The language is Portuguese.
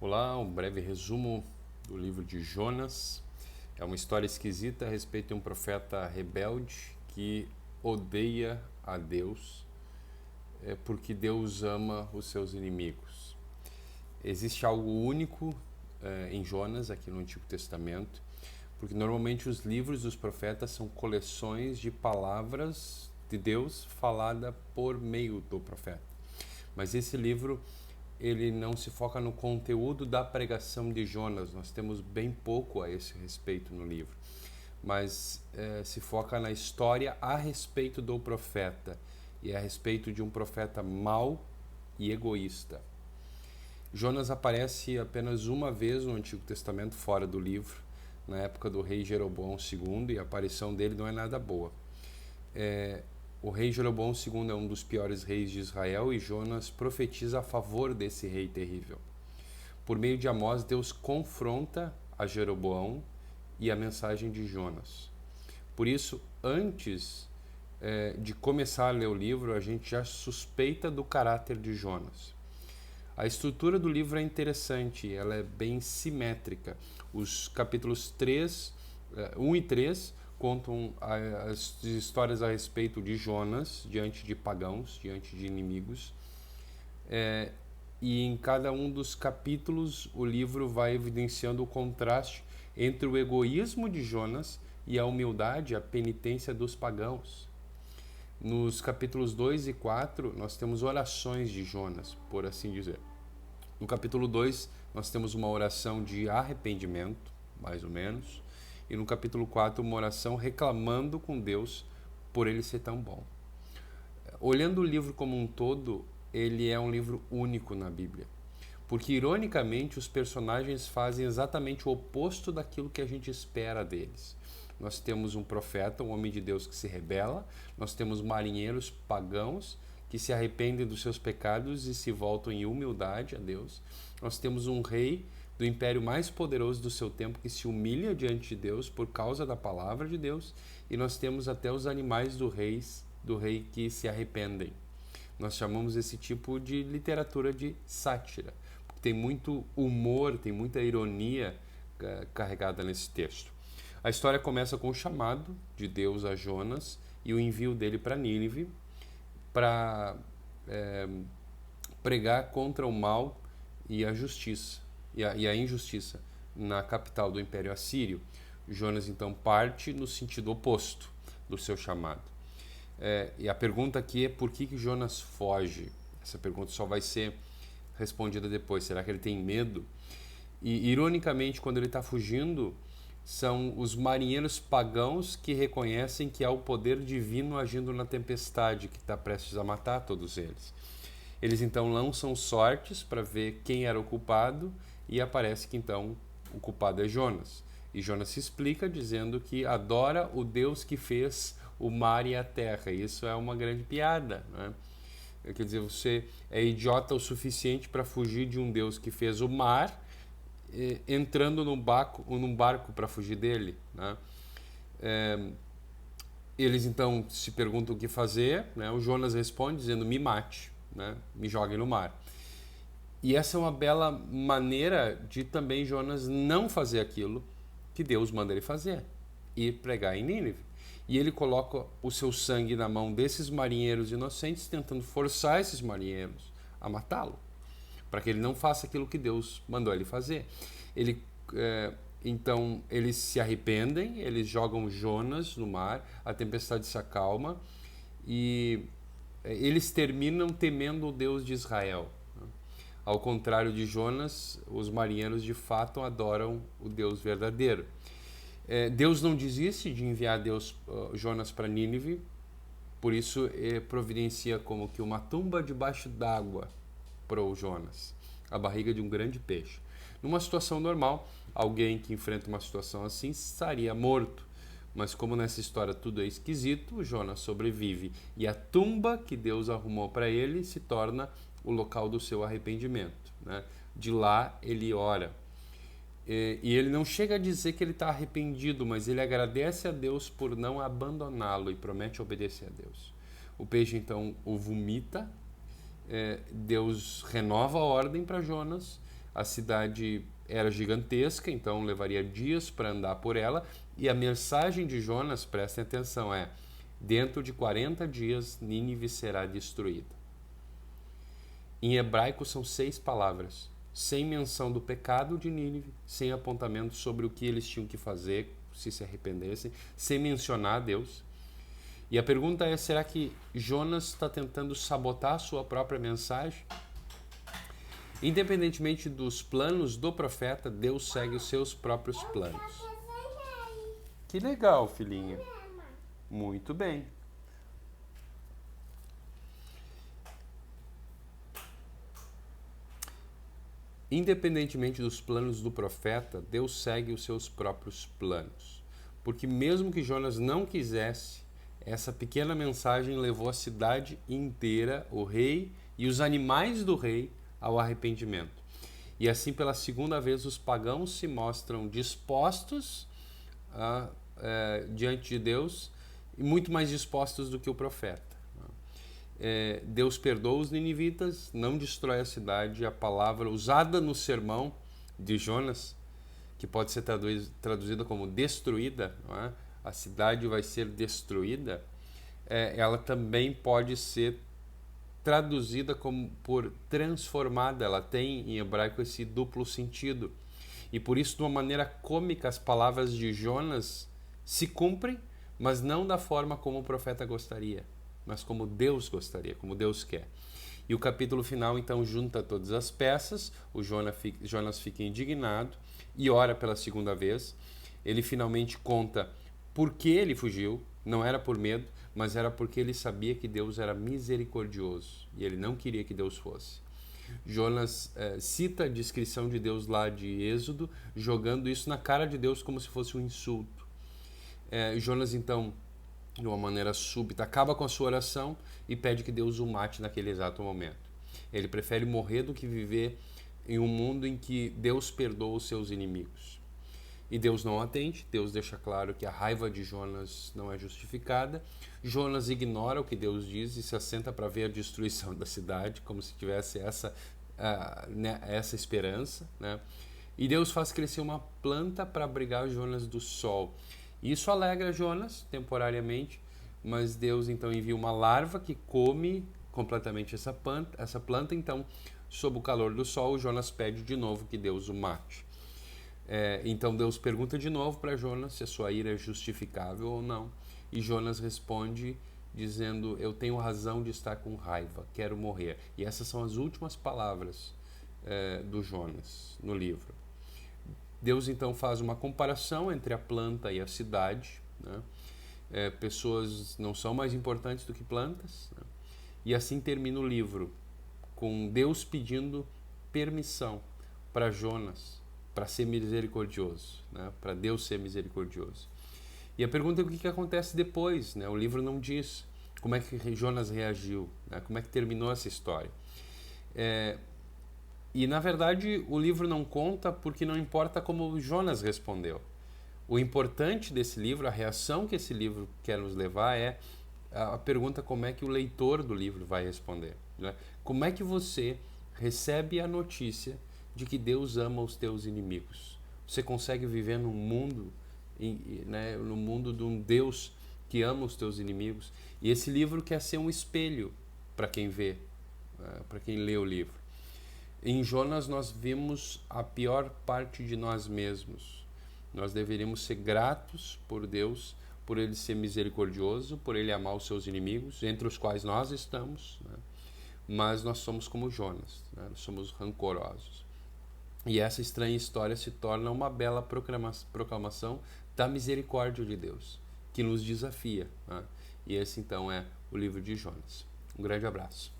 Olá, um breve resumo do livro de Jonas. É uma história esquisita a respeito de um profeta rebelde que odeia a Deus, porque Deus ama os seus inimigos. Existe algo único em Jonas, aqui no Antigo Testamento, porque normalmente os livros dos profetas são coleções de palavras de Deus falada por meio do profeta. Mas esse livro ele não se foca no conteúdo da pregação de Jonas. Nós temos bem pouco a esse respeito no livro, mas se foca na história a respeito do profeta e a respeito de um profeta mau e egoísta. Jonas aparece apenas uma vez no Antigo Testamento fora do livro, na época do rei Jeroboão II, e a aparição dele não é nada boa. O rei Jeroboão II é um dos piores reis de Israel e Jonas profetiza a favor desse rei terrível. Por meio de Amós, Deus confronta a Jeroboão e a mensagem de Jonas. Por isso, antes de começar a ler o livro, a gente já suspeita do caráter de Jonas. A estrutura do livro é interessante, ela é bem simétrica. Os capítulos 1 e 3 contam as histórias a respeito de Jonas diante de pagãos, diante de inimigos. E em cada um dos capítulos o livro vai evidenciando o contraste entre o egoísmo de Jonas e a humildade, a penitência dos pagãos. Nos capítulos 2 e 4 nós temos orações de Jonas, por assim dizer. No capítulo 2 nós temos uma oração de arrependimento, mais ou menos, e no capítulo 4 uma oração reclamando com Deus por ele ser tão bom. Olhando o livro como um todo, ele é um livro único na Bíblia, porque ironicamente os personagens fazem exatamente o oposto daquilo que a gente espera deles. Nós temos um profeta, um homem de Deus que se rebela, nós temos marinheiros pagãos que se arrependem dos seus pecados e se voltam em humildade a Deus. Nós temos um rei do império mais poderoso do seu tempo que se humilha diante de Deus por causa da palavra de Deus, e nós temos até os animais do rei que se arrependem. Nós chamamos esse tipo de literatura de sátira, porque tem muito humor, tem muita ironia carregada nesse texto. A história começa com o chamado de Deus a Jonas e o envio dele para Nínive para pregar contra o mal e a justiça e a injustiça na capital do Império Assírio. Jonas então parte no sentido oposto do seu chamado. E a pergunta aqui é por que Jonas foge? Essa pergunta só vai ser respondida depois. Será que ele tem medo? E ironicamente, quando ele está fugindo, são os marinheiros pagãos que reconhecem que há o poder divino agindo na tempestade que está prestes a matar todos eles. Eles então lançam sortes para ver quem era o culpado e aparece que então o culpado é Jonas. E Jonas se explica dizendo que adora o Deus que fez o mar e a terra. E isso é uma grande piada, né? Quer dizer, você é idiota o suficiente para fugir de um Deus que fez o mar, entrando num barco para fugir dele, né? Eles então se perguntam o que fazer, né? O Jonas responde dizendo: me mate, né? Me joguem no mar. E essa é uma bela maneira de também Jonas não fazer aquilo que Deus manda ele fazer, ir pregar em Nínive. E ele coloca o seu sangue na mão desses marinheiros inocentes, tentando forçar esses marinheiros a matá-lo, para que ele não faça aquilo que Deus mandou ele fazer. Então eles se arrependem, eles jogam Jonas no mar, a tempestade se acalma e eles terminam temendo o Deus de Israel. Ao contrário de Jonas, os marinheiros de fato adoram o Deus verdadeiro. Deus não desiste de enviar Jonas para Nínive, por isso providencia como que uma tumba debaixo d'água para o Jonas, a barriga de um grande peixe. Numa situação normal, alguém que enfrenta uma situação assim estaria morto. Mas como nessa história tudo é esquisito, Jonas sobrevive e a tumba que Deus arrumou para ele se torna o local do seu arrependimento, né? De lá ele ora. E ele não chega a dizer que ele está arrependido, mas ele agradece a Deus por não abandoná-lo e promete obedecer a Deus. O peixe então o vomita, Deus renova a ordem para Jonas, A cidade era gigantesca, então levaria dias para andar por ela. E a mensagem de Jonas, prestem atenção, é: dentro de 40 dias Nínive será destruída. Em hebraico são 6 palavras, sem menção do pecado de Nínive, sem apontamento sobre o que eles tinham que fazer se arrependessem, sem mencionar Deus. E a pergunta é: será que Jonas está tentando sabotar a sua própria mensagem? Independentemente dos planos do profeta, Deus segue os seus próprios planos. Que legal, filhinha. Muito bem. Independentemente dos planos do profeta, Deus segue os seus próprios planos. Porque mesmo que Jonas não quisesse, essa pequena mensagem levou a cidade inteira, o rei e os animais do rei, ao arrependimento. E assim, pela segunda vez, os pagãos se mostram dispostos diante de Deus, e muito mais dispostos do que o profeta. Deus perdoa os ninivitas, não destrói a cidade. A palavra usada no sermão de Jonas, que pode ser traduzida como destruída, não é? A cidade vai ser destruída, ela também pode ser traduzida como por transformada. Ela tem em hebraico esse duplo sentido. E por isso, de uma maneira cômica, as palavras de Jonas se cumprem, mas não da forma como o profeta gostaria, mas como Deus gostaria, como Deus quer. E o capítulo final, então, junta todas as peças. O Jonas fica indignado e ora pela segunda vez. Ele finalmente conta por que ele fugiu. Não era por medo, mas era porque ele sabia que Deus era misericordioso e ele não queria que Deus fosse. Jonas cita a descrição de Deus lá de Êxodo, jogando isso na cara de Deus como se fosse um insulto. Jonas, então, de uma maneira súbita, acaba com a sua oração e pede que Deus o mate naquele exato momento. Ele prefere morrer do que viver em um mundo em que Deus perdoa os seus inimigos. E Deus não atende. Deus deixa claro que a raiva de Jonas não é justificada. Jonas ignora o que Deus diz e se assenta para ver a destruição da cidade, como se tivesse essa esperança, né? E Deus faz crescer uma planta para abrigar Jonas do sol. Isso alegra Jonas temporariamente, mas Deus então envia uma larva que come completamente essa planta. Então, sob o calor do sol, Jonas pede de novo que Deus o mate. Então Deus pergunta de novo para Jonas se a sua ira é justificável ou não. E Jonas responde dizendo: eu tenho razão de estar com raiva, quero morrer. E essas são as últimas palavras do Jonas no livro. Deus então faz uma comparação entre a planta e a cidade, né? Pessoas não são mais importantes do que plantas, né? E assim termina o livro, com Deus pedindo permissão para Jonas para ser misericordioso, né? Para Deus ser misericordioso. E a pergunta é o que acontece depois, né? O livro não diz como é que Jonas reagiu, né? Como é que terminou essa história. E na verdade o livro não conta porque não importa como Jonas respondeu. O importante desse livro, a reação que esse livro quer nos levar é a pergunta: como é que o leitor do livro vai responder, né? Como é que você recebe a notícia de que Deus ama os teus inimigos? Você consegue viver num mundo, né, no mundo de um Deus que ama os teus inimigos? E esse livro quer ser um espelho para quem vê, para quem lê o livro. Em Jonas nós vimos a pior parte de nós mesmos. Nós deveríamos ser gratos por Deus, por Ele ser misericordioso, por Ele amar os seus inimigos, entre os quais nós estamos, né? Mas nós somos como Jonas, né? Nós somos rancorosos. E essa estranha história se torna uma bela proclamação da misericórdia de Deus, que nos desafia, né? E esse então é o livro de Jonas. Um grande abraço.